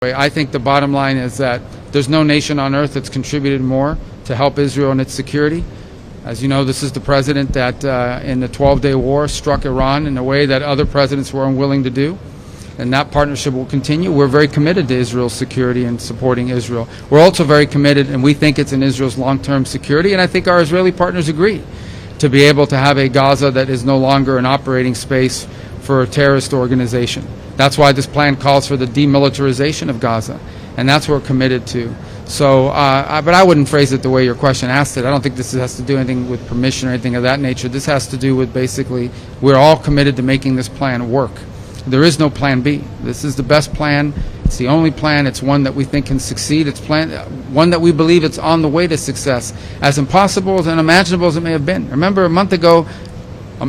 I think the bottom line is that there's no nation on earth that's contributed more to help Israel in its security. As you know, this is the president that in the 12-day war struck Iran in a way that other presidents were unwilling to do. And that partnership will continue. We're very committed to Israel's security and supporting Israel. We're also very committed, and we think it's in Israel's long-term security, and I think our Israeli partners agree, to be able to have a Gaza that is no longer an operating space for a terrorist organization. That's why this plan calls for the demilitarization of Gaza, and that's what we're committed to. So, but I wouldn't phrase it the way your question asked it. I don't think this has to do anything with permission or anything of that nature. This has to do with basically we're all committed to making this plan work. There is no plan B. This is the best plan. It's the only plan. It's one that we think can succeed. It's one that we believe it's on the way to success, as impossible and unimaginable as it may have been. Remember, a month ago,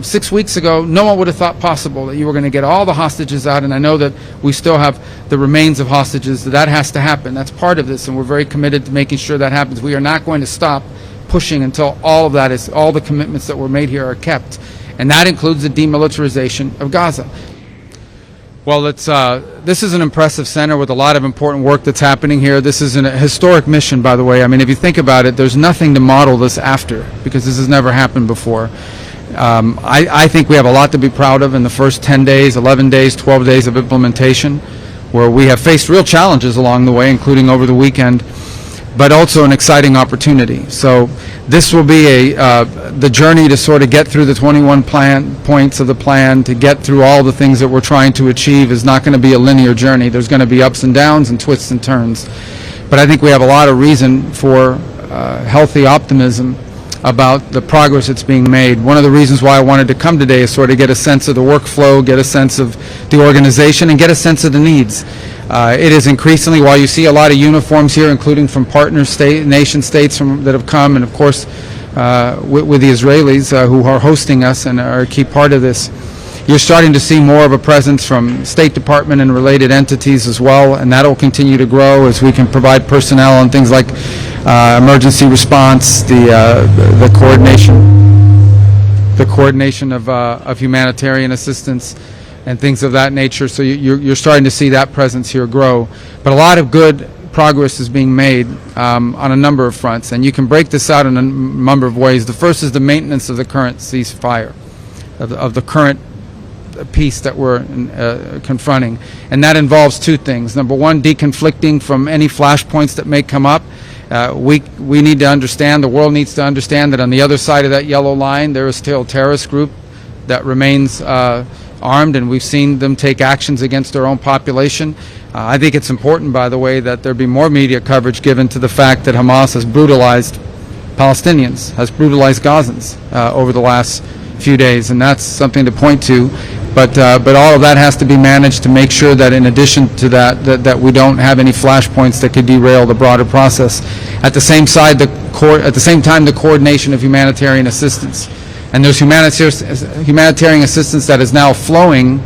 6 weeks ago, no one would have thought possible that you were going to get all the hostages out, and I know that we still have the remains of hostages. That has to happen. That's part of this, and we're very committed to making sure that happens. We are not going to stop pushing until all of that is, all the commitments that were made here are kept, and that includes the demilitarization of Gaza. Well, this is an impressive center with a lot of important work that's happening here. This is a historic mission, by the way. I mean, if you think about it, there's nothing to model this after, because this has never happened before. I think we have a lot to be proud of in the first 10 days, 11 days, 12 days of implementation, where we have faced real challenges along the way, including over the weekend, but also an exciting opportunity. So this will be the journey to sort of get through the 21 points of the plan, to get through all the things that we're trying to achieve is not going to be a linear journey. There's going to be ups and downs and twists and turns. But I think we have a lot of reason for healthy optimism about the progress that's being made. One of the reasons why I wanted to come today is sort of get a sense of the workflow, get a sense of the organization, and get a sense of the needs. It is increasingly, while you see a lot of uniforms here, including from partner nation states that have come, and of course with the Israelis who are hosting us and are a key part of this, you're starting to see more of a presence from State Department and related entities as well, and that will continue to grow as we can provide personnel on things like emergency response, the coordination of humanitarian assistance and things of that nature. So you're starting to see that presence here grow. But a lot of good progress is being made on a number of fronts, and you can break this out in a number of ways. The first is the maintenance of the current ceasefire, of the current peace that we're confronting, and that involves two things. Number one, deconflicting from any flashpoints that may come up. We need to understand, the world needs to understand that on the other side of that yellow line there is still a terrorist group that remains armed, and we've seen them take actions against their own population. I think it's important, by the way, that there be more media coverage given to the fact that Hamas has brutalized Palestinians, has brutalized Gazans over the last few days, and that's something to point to. But all of that has to be managed to make sure that in addition to that we don't have any flashpoints that could derail the broader process. At the same time, the coordination of humanitarian assistance. And there's humanitarian assistance that is now flowing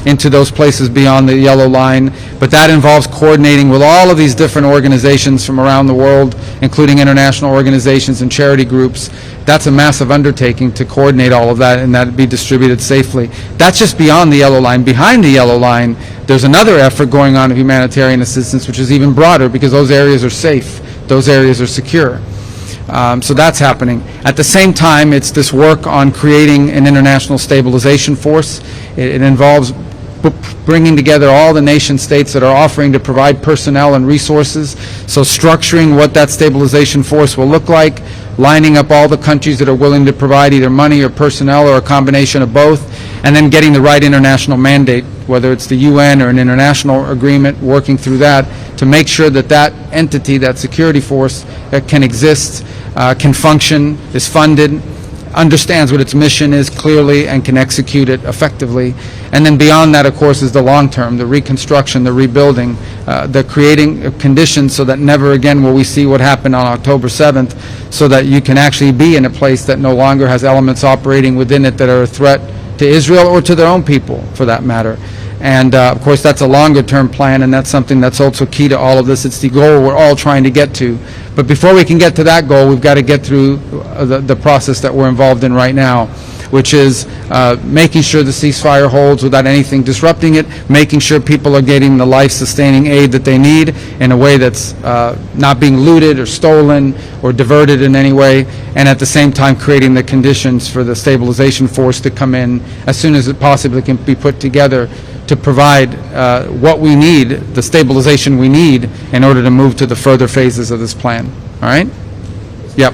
into those places beyond the yellow line, but that involves coordinating with all of these different organizations from around the world, including international organizations and charity groups. That's a massive undertaking to coordinate all of that and that be distributed safely. That's just beyond the yellow line. Behind the yellow line, there's another effort going on of humanitarian assistance, which is even broader because those areas are safe, those areas are secure. So that's happening. At the same time, it's this work on creating an international stabilization force. It involves bringing together all the nation states that are offering to provide personnel and resources. So structuring what that stabilization force will look like, lining up all the countries that are willing to provide either money or personnel or a combination of both, and then getting the right international mandate, whether it's the UN or an international agreement, working through that to make sure that that entity, that security force, can exist, can function, is funded, understands what its mission is clearly, and can execute it effectively. And then beyond that, of course, is the long term, the reconstruction, the rebuilding, the creating of conditions so that never again will we see what happened on October 7th, so that you can actually be in a place that no longer has elements operating within it that are a threat to Israel or to their own people, for that matter. And of course, that's a longer term plan, and that's something that's also key to all of this. It's the goal we're all trying to get to. But before we can get to that goal, we've got to get through the process that we're involved in right now. which is making sure the ceasefire holds without anything disrupting it, making sure people are getting the life-sustaining aid that they need in a way that's not being looted or stolen or diverted in any way, and at the same time creating the conditions for the stabilization force to come in as soon as it possibly can be put together to provide what we need, the stabilization we need, in order to move to the further phases of this plan. All right? Yep.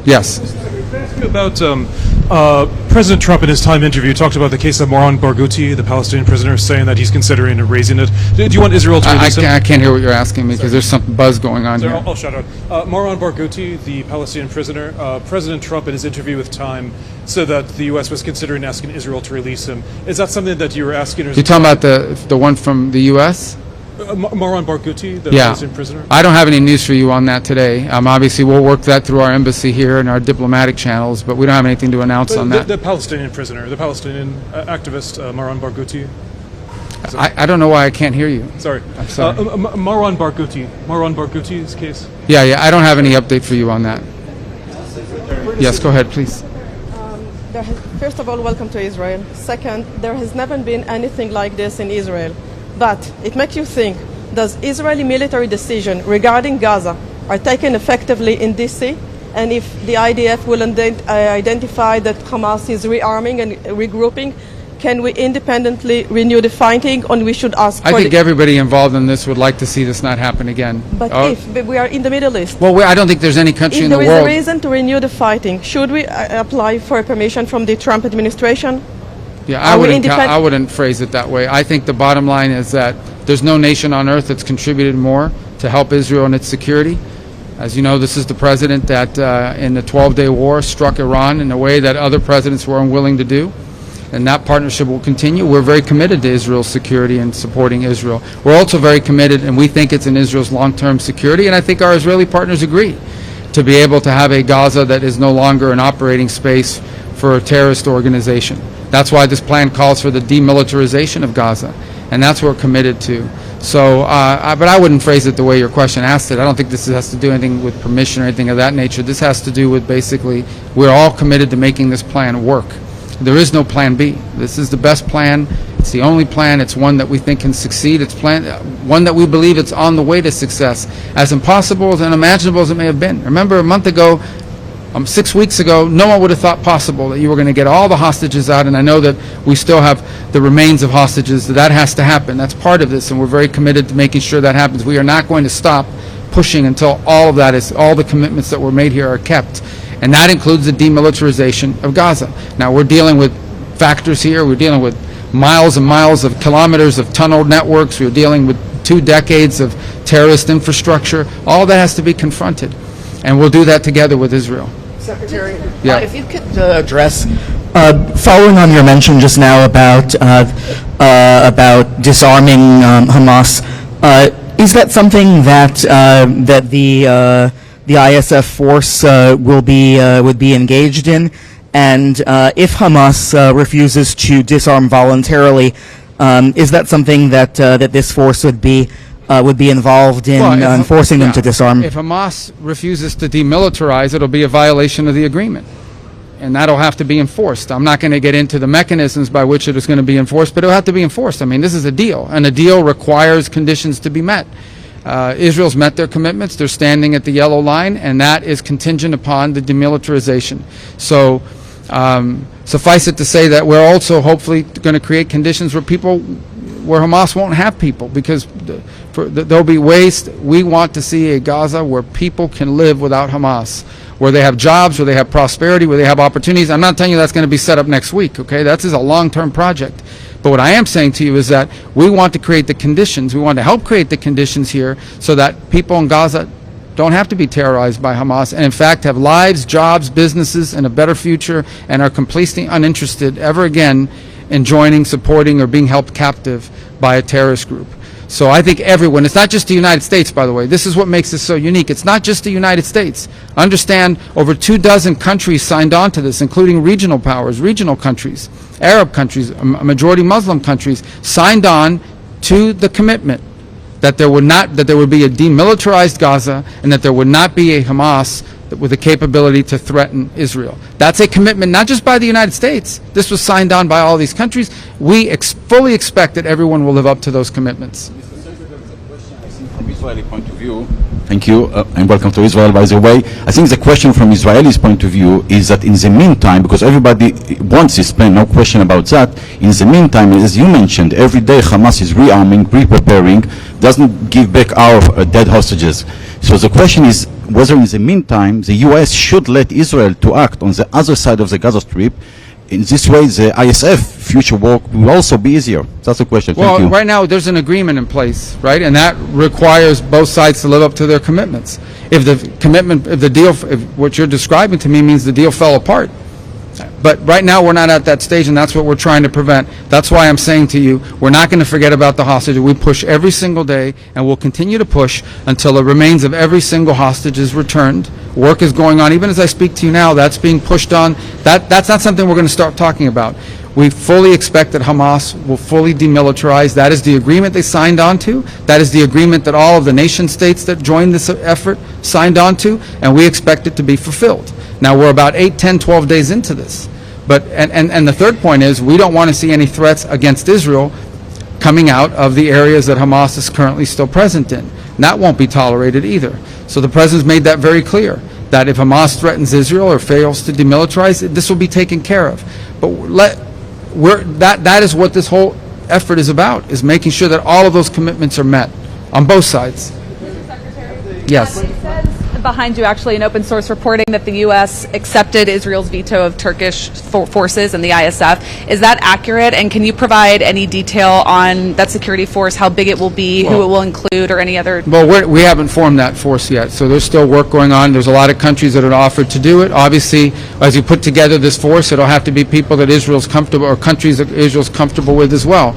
Yes. Can I ask you about President Trump in his time interview talked about the case of Marwan Barghouti, the Palestinian prisoner, saying that he's considering erasing it. Do you want Israel to release him? I can't hear what you're asking me because there's some buzz going on here. I'll shout out. Marwan Barghouti, the Palestinian prisoner, President Trump in his interview with Time said that the U.S. was considering asking Israel to release him. Is that something that you were asking? You're talking about the one from the U.S.? Marwan Barghouti, the Yeah. Palestinian prisoner? I don't have any news for you on that today. Obviously, we'll work that through our embassy here and our diplomatic channels, but we don't have anything to announce on that. The Palestinian prisoner, the Palestinian activist, Marwan Barghouti. I don't know why I can't hear you. Sorry. I'm sorry. Marwan Barghouti's case. Yeah, I don't have any update for you on that. Yes, go ahead, please. First of all, welcome to Israel. Second, there has never been anything like this in Israel. But it makes you think, does Israeli military decisions regarding Gaza are taken effectively in DC? And if the IDF will identify that Hamas is rearming and regrouping, can we independently renew the fighting, or we should ask for I think everybody involved in this would like to see this not happen again. But if we are in the Middle East, well, I don't think there's any country in the world. If there is a reason to renew the fighting, should we apply for permission from the Trump administration? Yeah, I wouldn't phrase it that way. I think the bottom line is that there's no nation on earth that's contributed more to help Israel and its security. As you know, this is the president that in the 12-day war struck Iran in a way that other presidents were unwilling to do. And that partnership will continue. We're very committed to Israel's security and supporting Israel. We're also very committed, and we think it's in Israel's long-term security, and I think our Israeli partners agree, to be able to have a Gaza that is no longer an operating space for a terrorist organization. That's why this plan calls for the demilitarization of Gaza, and that's what we're committed to. So, but I wouldn't phrase it the way your question asked it. I don't think this has to do anything with permission or anything of that nature. This has to do with basically we're all committed to making this plan work. There is no plan B. This is the best plan. It's the only plan. It's one that we think can succeed. It's one that we believe it's on the way to success, as impossible and unimaginable as it may have been. Remember, a month ago, 6 weeks ago, no one would have thought possible that you were going to get all the hostages out, and I know that we still have the remains of hostages. That has to happen. That's part of this, and we're very committed to making sure that happens. We are not going to stop pushing until all of that is, all the commitments that were made here are kept, and that includes the demilitarization of Gaza. Now, we're dealing with factors here. We're dealing with miles and miles of kilometers of tunnel networks. We're dealing with 2 decades of terrorist infrastructure. All that has to be confronted, and we'll do that together with Israel. Secretary, Yeah. if you could address, following on your mention just now about disarming Hamas, is that something that that the ISF force would be engaged in? And if Hamas refuses to disarm voluntarily, is that something that that this force would be involved in forcing them to disarm? If Hamas refuses to demilitarize, it'll be a violation of the agreement, and that'll have to be enforced. I'm not going to get into the mechanisms by which it is going to be enforced, but it'll have to be enforced. I mean, this is a deal, and a deal requires conditions to be met. Israel's met their commitments. They're standing at the yellow line, and that is contingent upon the demilitarization. So suffice it to say that we're also hopefully going to create conditions where Hamas won't have people, because there'll be waste. We want to see a Gaza where people can live without Hamas, where they have jobs, where they have prosperity, where they have opportunities. I'm not telling you that's going to be set up next week, okay? That is a long-term project. But what I am saying to you is that we want to create the conditions, we want to help create the conditions here so that people in Gaza don't have to be terrorized by Hamas, and in fact have lives, jobs, businesses, and a better future, and are completely uninterested ever again in joining, supporting, or being held captive by a terrorist group. So I think everyone, it's not just the United States, by the way. This is what makes this so unique. It's not just the United States. Understand, over 24 countries signed on to this, including regional powers, regional countries, Arab countries, majority Muslim countries, signed on to the commitment that there would be a demilitarized Gaza, and that there would not be a Hamas with the capability to threaten Israel. That's a commitment not just by the United States. This was signed on by all these countries. We fully expect that everyone will live up to those commitments. From Israeli point of view, thank you, and welcome to Israel, by the way. I think the question from Israelis' point of view is that in the meantime, because everybody wants this plan, no question about that, in the meantime, as you mentioned, every day Hamas is rearming, pre-preparing, doesn't give back our dead hostages. So the question is whether in the meantime the US should let Israel to act on the other side of the Gaza Strip. In this way, the ISF future work will also be easier. That's the question. Thank you. Well, right now there's an agreement in place, right, and that requires both sides to live up to their commitments. If the deal, if what you're describing to me means the deal fell apart, but right now we're not at that stage, and that's what we're trying to prevent. That's why I'm saying to you, we're not going to forget about the hostages. We push every single day, and we'll continue to push until the remains of every single hostage is returned. Work is going on. Even as I speak to you now, that's being pushed on. That's not something we're going to start talking about. We fully expect that Hamas will fully demilitarize. That is the agreement they signed on to. That is the agreement that all of the nation states that joined this effort signed on to, and we expect it to be fulfilled. Now, we're about 8, 10, 12 days into this. But and the third point is we don't want to see any threats against Israel coming out of the areas that Hamas is currently still present in. And that won't be tolerated either. So the President's made that very clear, that if Hamas threatens Israel or fails to demilitarize, this will be taken care of. But that is what this whole effort is about, is making sure that all of those commitments are met on both sides. Mr. Secretary? Yes. It says behind you actually an open source reporting that the U.S. accepted Israel's veto of Turkish forces and the ISF. Is that accurate? And can you provide any detail on that security force, how big it will be, who it will include, or any other? Well, we haven't formed that force yet, so there's still work going on. There's a lot of countries that have offered to do it. Obviously, as you put together this force, it'll have to be people that Israel's comfortable, or countries that Israel's comfortable with as well.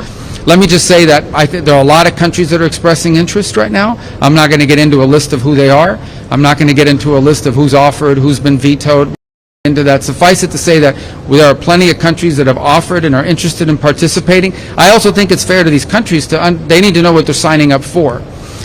Let me just say that I think there are a lot of countries that are expressing interest right now. I'm not going to get into a list of who they are. I'm not going to get into a list of who's offered, who's been vetoed. Into that. Suffice it to say that there are plenty of countries that have offered and are interested in participating. I also think it's fair to these countries they need to know what they're signing up for,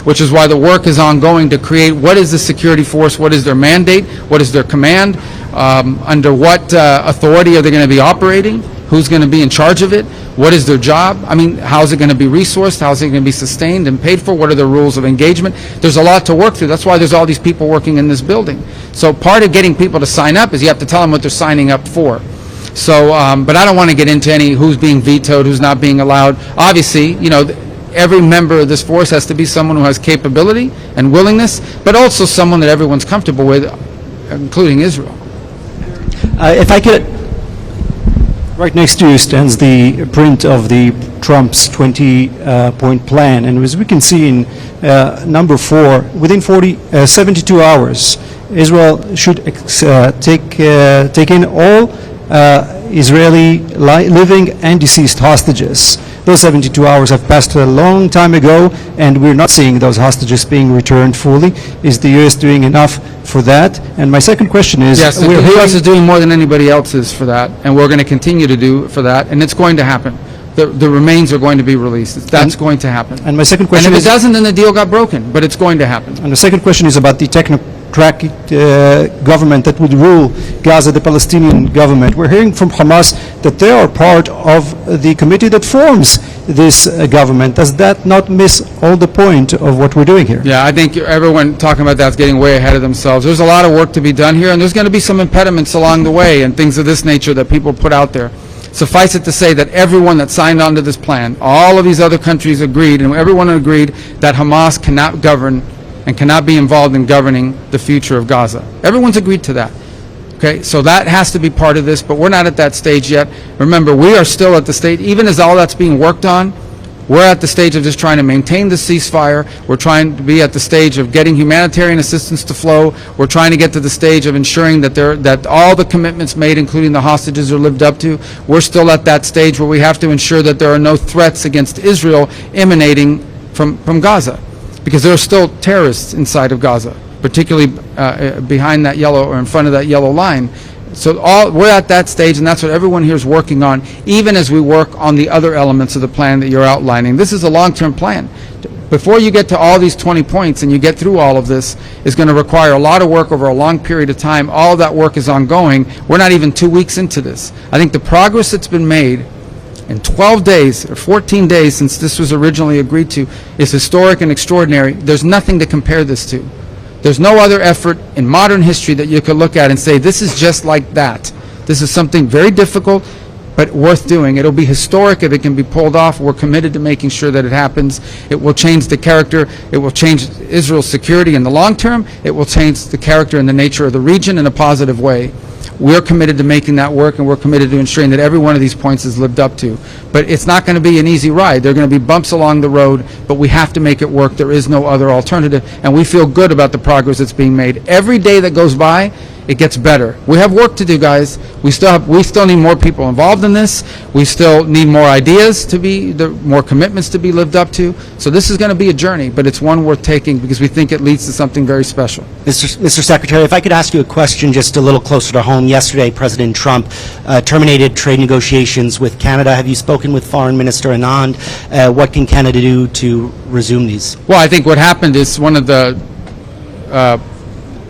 which is why the work is ongoing to create what is the security force, what is their mandate, what is their command, under what authority are they going to be operating, who's going to be in charge of it, what is their job, I mean, how is it going to be resourced, how is it going to be sustained and paid for, what are the rules of engagement. There's a lot to work through. That's why there's all these people working in this building. So part of getting people to sign up is you have to tell them what they're signing up for. So, but I don't want to get into any who's being vetoed, who's not being allowed. Obviously, you know, every member of this force has to be someone who has capability and willingness, but also someone that everyone's comfortable with, including Israel. If I could, right next to you stands the print of the Trump's 20-point plan, and as we can see in number 4, within 72 hours, Israel should take in all Israeli living and deceased hostages. Those 72 hours have passed a long time ago, and we're not seeing those hostages being returned fully. Is the U.S. doing enough for that? And my second question is... Yes, the U.S. is doing more than anybody else is for that, and we're going to continue to do for that, and it's going to happen. The remains are going to be released. That's going to happen. And my second question is... And if it doesn't, then the deal got broken, but it's going to happen. And the second question is about the technocratic government that would rule Gaza, the Palestinian government. We're hearing from Hamas that they are part of the committee that forms this government. Does that not miss all the point of what we're doing here? Yeah, I think everyone talking about that is getting way ahead of themselves. There's a lot of work to be done here, and there's going to be some impediments along the way and things of this nature that people put out there. Suffice it to say that everyone that signed on to this plan, all of these other countries agreed, and everyone agreed that Hamas cannot govern and cannot be involved in governing the future of Gaza. Everyone's agreed to that. Okay, so that has to be part of this, but we're not at that stage yet. Remember, we are still at the stage, even as all that's being worked on, we're at the stage of just trying to maintain the ceasefire. We're trying to be at the stage of getting humanitarian assistance to flow. We're trying to get to the stage of ensuring that all the commitments made, including the hostages, are lived up to. We're still at that stage where we have to ensure that there are no threats against Israel emanating from Gaza, because there are still terrorists inside of Gaza, particularly behind that yellow or in front of that yellow line. So we're at that stage, and that's what everyone here is working on, even as we work on the other elements of the plan that you're outlining. This is a long-term plan, before you get to all these 20 points and you get through all of this, is going to require a lot of work over a long period of time. All of that work is ongoing. We're not even 2 weeks into this. I think the progress that's been made in 12 days or 14 days since this was originally agreed to is historic and extraordinary. There's nothing to compare this to. There's no other effort in modern history that you could look at and say, this is just like that. This is something very difficult, but worth doing. It'll be historic if it can be pulled off. We're committed to making sure that it happens. It will change the character. It will change Israel's security in the long term. It will change the character and the nature of the region in a positive way. We're committed to making that work, and we're committed to ensuring that every one of these points is lived up to. But it's not going to be an easy ride. There are going to be bumps along the road, but we have to make it work. There is no other alternative, and we feel good about the progress that's being made. Every day that goes by, it gets better. We have work to do, guys. We still need more people involved in this. We still need more ideas to be, more commitments to be lived up to. So this is going to be a journey, but it's one worth taking because we think it leads to something very special. Mr. Secretary, if I could ask you a question just a little closer to home. Yesterday, President Trump terminated trade negotiations with Canada. Have you spoken with Foreign Minister Anand? What can Canada do to resume these? Well, I think what happened is one of the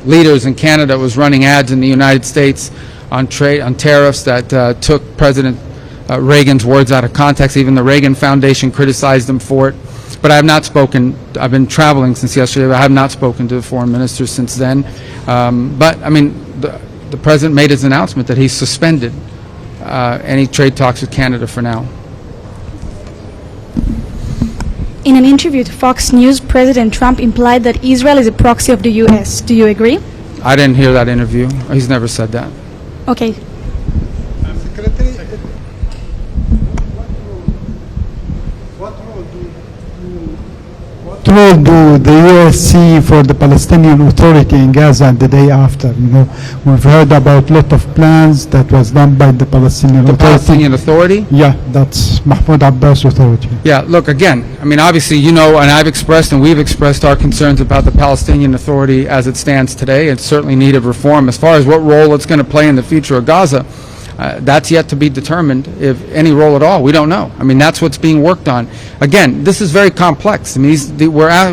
leaders in Canada was running ads in the United States on tariffs that took President Reagan's words out of context. Even the Reagan Foundation criticized him for it. But I have not spoken. I've been traveling since yesterday, but I have not spoken to the foreign minister since then. But I mean, the president made his announcement that he suspended any trade talks with Canada for now. In an interview to Fox News, President Trump implied that Israel is a proxy of the U.S. Do you agree? I didn't hear that interview. He's never said that. Okay. What role do the U.S. see for the Palestinian Authority in Gaza the day after? You know, we've heard about a lot of plans that was done by the Palestinian Authority. Palestinian Authority? Yeah, that's Mahmoud Abbas Authority. Yeah, look, again, I mean, obviously, you know, and I've expressed and we've expressed our concerns about the Palestinian Authority as it stands today. It's certainly needed reform. As far as what role it's going to play in the future of Gaza, that's yet to be determined, if any role at all. We don't know. I mean, that's what's being worked on. Again, this is very complex. I mean,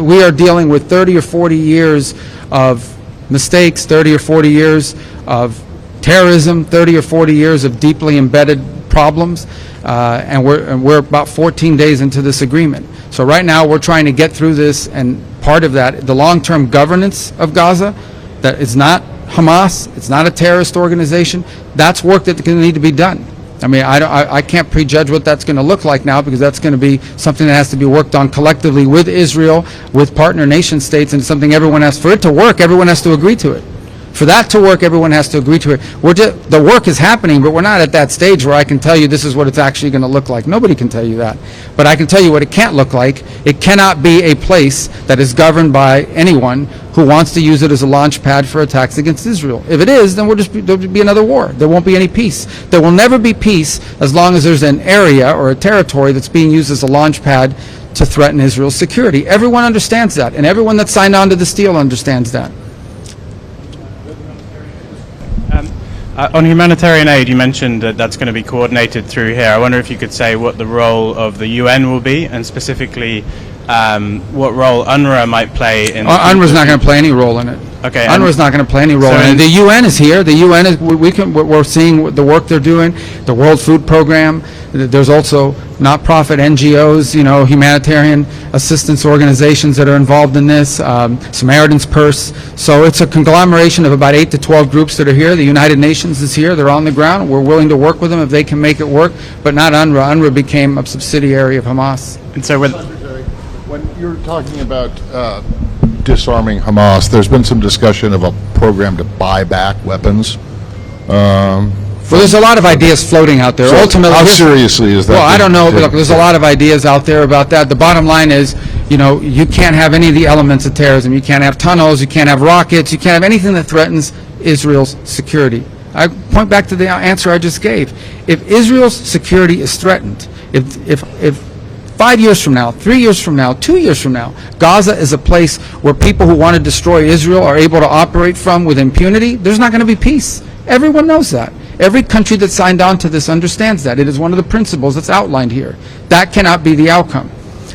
we are dealing with 30 or 40 years of mistakes, 30 or 40 years of terrorism, 30 or 40 years of deeply embedded problems, and we're about 14 days into this agreement. So right now we're trying to get through this, and part of that, the long-term governance of Gaza, that is not Hamas, it's not a terrorist organization. That's work that's going to need to be done. I mean, I can't prejudge what that's going to look like now, because that's going to be something that has to be worked on collectively with Israel, with partner nation states, and something everyone has, for it to work, everyone has to agree to it. For that to work, everyone has to agree to it. The work is happening, but we're not at that stage where I can tell you this is what it's actually going to look like. Nobody can tell you that. But I can tell you what it can't look like. It cannot be a place that is governed by anyone who wants to use it as a launch pad for attacks against Israel. If it is, then there'll be another war. There won't be any peace. There will never be peace as long as there's an area or a territory that's being used as a launch pad to threaten Israel's security. Everyone understands that, and everyone that signed on to this deal understands that. On humanitarian aid, you mentioned that that's going to be coordinated through here. I wonder if you could say what the role of the UN will be, and specifically what role UNRWA might play in... UNRWA's not going to play any role in it. Okay. UNRWA's not going to play any role in it. The UN is here. The UN is, we're seeing the work they're doing, the World Food Program. There's also not-profit NGOs, you know, humanitarian assistance organizations that are involved in this, Samaritan's Purse. So it's a conglomeration of about 8 to 12 groups that are here. The United Nations is here. They're on the ground. We're willing to work with them if they can make it work, but not UNRWA. UNRWA became a subsidiary of Hamas. And so when you're talking about disarming Hamas, there's been some discussion of a program to buy back weapons. Well, there's a lot of ideas floating out there. So ultimately, how seriously is that? Well, I don't know, but look, there's a lot of ideas out there about that. The bottom line is, you know, you can't have any of the elements of terrorism. You can't have tunnels. You can't have rockets. You can't have anything that threatens Israel's security. I point back to the answer I just gave. If Israel's security is threatened, if 5 years from now, 3 years from now, 2 years from now, Gaza is a place where people who want to destroy Israel are able to operate from with impunity, there's not going to be peace. Everyone knows that. Every country that signed on to this understands that. It is one of the principles that's outlined here. That cannot be the outcome.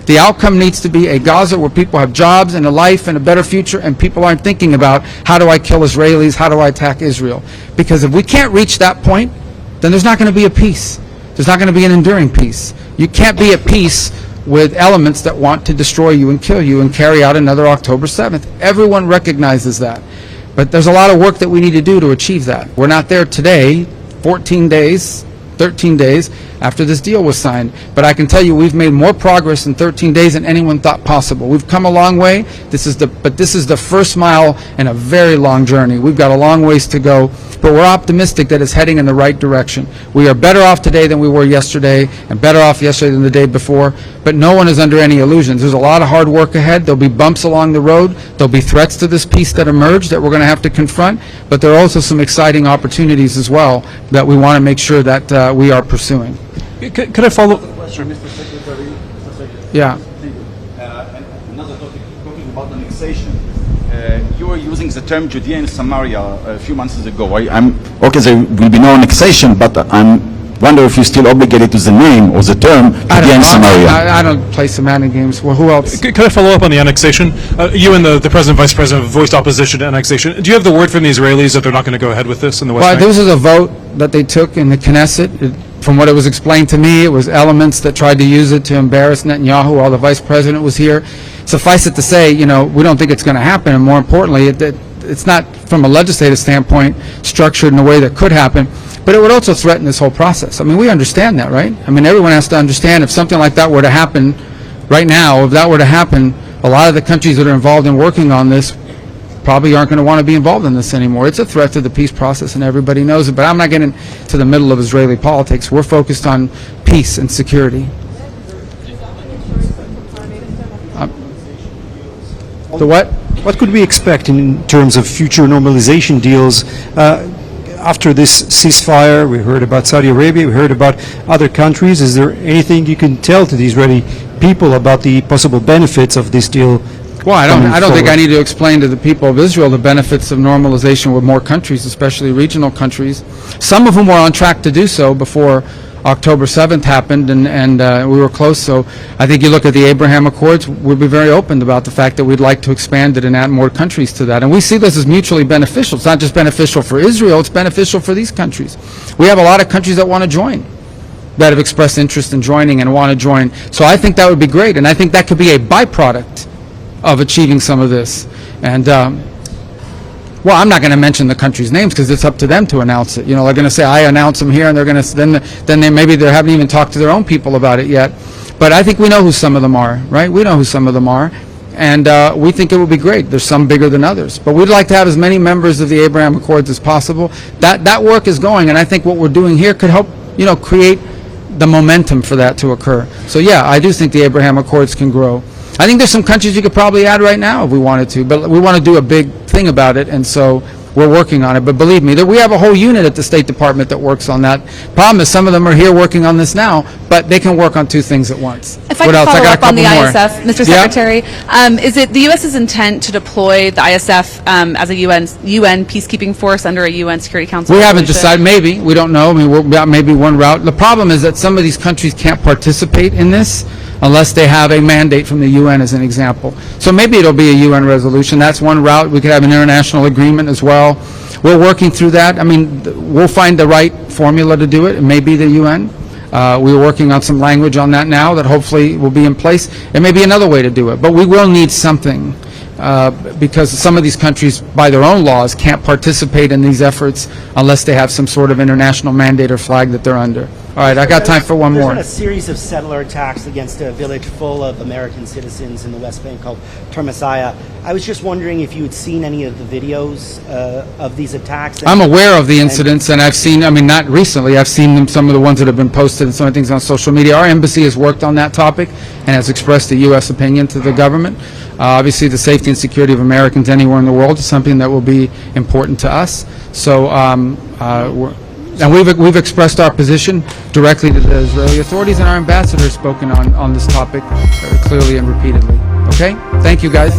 The outcome needs to be a Gaza where people have jobs and a life and a better future, and people aren't thinking about, how do I kill Israelis, how do I attack Israel? Because if we can't reach that point, then there's not going to be a peace. There's not going to be an enduring peace. You can't be at peace with elements that want to destroy you and kill you and carry out another October 7th. Everyone recognizes that. But there's a lot of work that we need to do to achieve that. We're not there today, 14 days, 13 days after this deal was signed. But I can tell you we've made more progress in 13 days than anyone thought possible. We've come a long way. This is the first mile in a very long journey. We've got a long ways to go, but we're optimistic that it's heading in the right direction. We are better off today than we were yesterday, and better off yesterday than the day before, but no one is under any illusions. There's a lot of hard work ahead. There'll be bumps along the road. There'll be threats to this peace that emerge that we're going to have to confront, but there are also some exciting opportunities as well that we want to make sure that we are pursuing. Could I follow? Question, Mr. Secretary. Yeah. Another topic, talking about annexation. You were using the term Judea and Samaria a few months ago. Okay, there will be no annexation, but I'm wonder if you're still obligated to the name or the term Judea and Samaria. I don't play semantic games. Well, who else? Could I follow up on the annexation? You and the President, Vice President voiced opposition to annexation. Do you have the word from the Israelis that they're not going to go ahead with this in the West Bank? Well, this is a vote that they took in the Knesset. From what it was explained to me, it was elements that tried to use it to embarrass Netanyahu while the Vice President was here. Suffice it to say, we don't think it's going to happen, and more importantly, it's not, from a legislative standpoint, structured in a way that could happen, but it would also threaten this whole process. I mean, we understand that, right? I mean, everyone has to understand if something like that were to happen right now, if that were to happen, a lot of the countries that are involved in working on this probably aren't going to want to be involved in this anymore. It's a threat to the peace process, and everybody knows it, but I'm not getting to the middle of Israeli politics. We're focused on peace and security. The what? What could we expect in terms of future normalization deals? After this ceasefire, we heard about Saudi Arabia, we heard about other countries. Is there anything you can tell to the Israeli people about the possible benefits of this deal? Well, I don't think I need to explain to the people of Israel the benefits of normalization with more countries, especially regional countries, some of whom were on track to do so before October 7th happened, and we were close. So I think you look at the Abraham Accords, we'll be very open about the fact that we'd like to expand it and add more countries to that. And we see this as mutually beneficial. It's not just beneficial for Israel, it's beneficial for these countries. We have a lot of countries that want to join, that have expressed interest in joining and want to join. So I think that would be great, and I think that could be a byproduct of achieving some of this. And well, I'm not going to mention the countries' names because it's up to them to announce it. They're going to say I announce them here, and they're going to then they haven't even talked to their own people about it yet. But I think we know who some of them are, right? We know who some of them are, and we think it would be great. There's some bigger than others, but we'd like to have as many members of the Abraham Accords as possible. That work is going, and I think what we're doing here could help, create the momentum for that to occur. So yeah, I do think the Abraham Accords can grow. I think there's some countries you could probably add right now if we wanted to, but we want to do a big thing about it, and so we're working on it. But believe me, we have a whole unit at the State Department that works on that. Problem is some of them are here working on this now, but they can work on two things at once. If I could follow up on the ISF, Mr. Secretary, is it the U.S.'s intent to deploy the ISF as a UN peacekeeping force under a UN Security Council? We haven't decided. Maybe. We don't know. I mean, we're about maybe one route. The problem is that some of these countries can't participate in this unless they have a mandate from the UN, as an example. So maybe it'll be a UN resolution. That's one route. We could have an international agreement as well. We're working through that. I mean, we'll find the right formula to do it. It may be the UN. We're working on some language on that now that hopefully will be in place. It may be another way to do it, but we will need something because some of these countries, by their own laws, can't participate in these efforts unless they have some sort of international mandate or flag that they're under. All right, I got time for one more. There's been a series of settler attacks against a village full of American citizens in the West Bank called Termasaya. I was just wondering if you had seen any of the videos of these attacks. I'm aware of the incidents, and I've seen, not recently, I've seen them, some of the ones that have been posted and some of the things on social media. Our embassy has worked on that topic and has expressed a U.S. opinion to the government. Obviously, the safety and security of Americans anywhere in the world is something that will be important to us. So, and we've expressed our position directly to the Israeli authorities, and our ambassador has spoken on this topic very clearly and repeatedly. Okay? Thank you, guys.